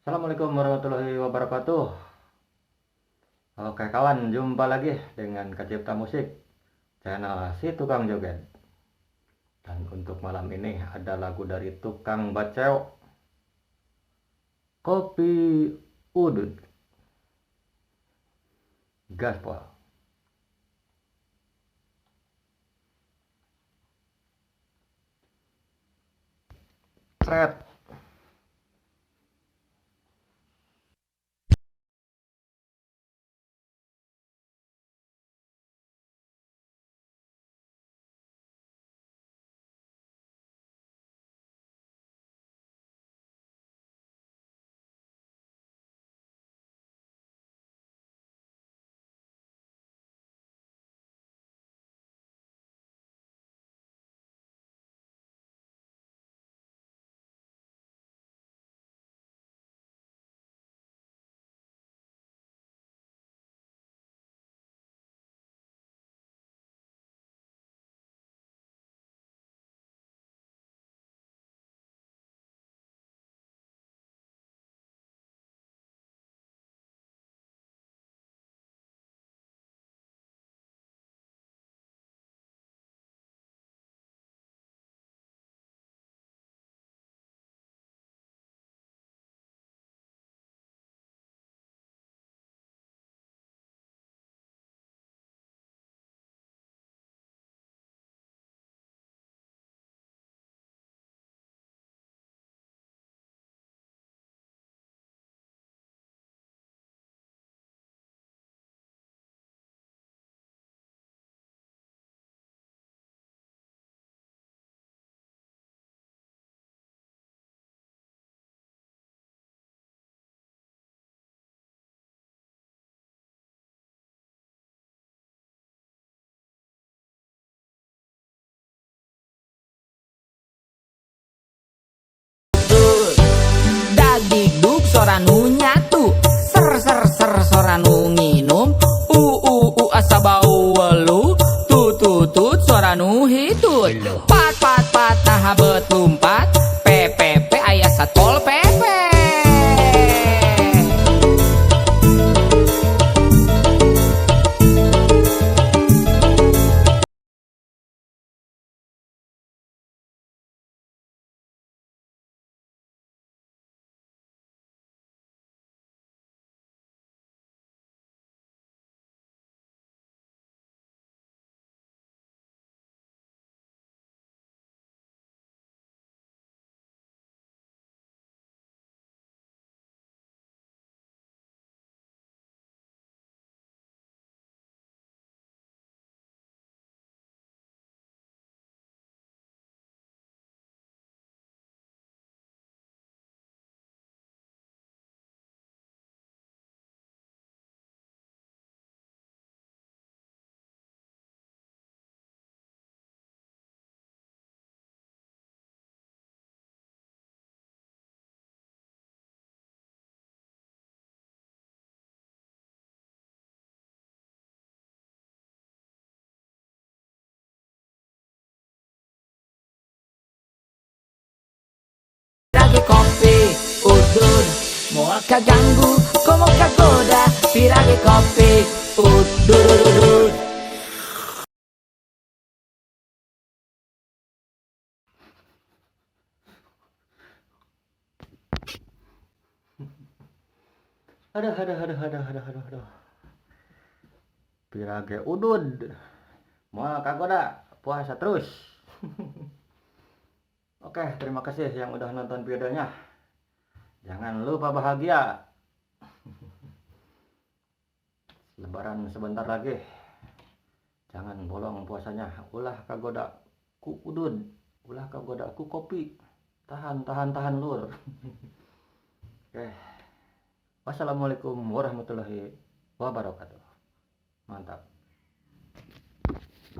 Assalamualaikum warahmatullahi wabarakatuh. Oke kawan, jumpa lagi dengan Kacipta Musik, channel si tukang joget. Dan untuk malam ini ada lagu dari Tukang Baceo, Kopi Udud, Gaspol. Tret. Dagdikduk sora nu nyatu, ser ser ser sora nu nginum, asa bau welu, tut sora nu hitut, pat pat pat nah bet lumpat, pepe aya satpol pepe. Pirage kopi udud, moal kaganggu, komo kagoda. Pirage kopi udud. Aduh. Pirage udud, mau kagoda, puasa terus. Oke, terima kasih yang udah nonton videonya. Jangan lupa bahagia. Lebaran sebentar lagi. Jangan bolong puasanya. Ulah kagoda ku udud, ulah kagoda ku kopi. Tahan lur. Oke. Wassalamualaikum warahmatullahi wabarakatuh. Mantap.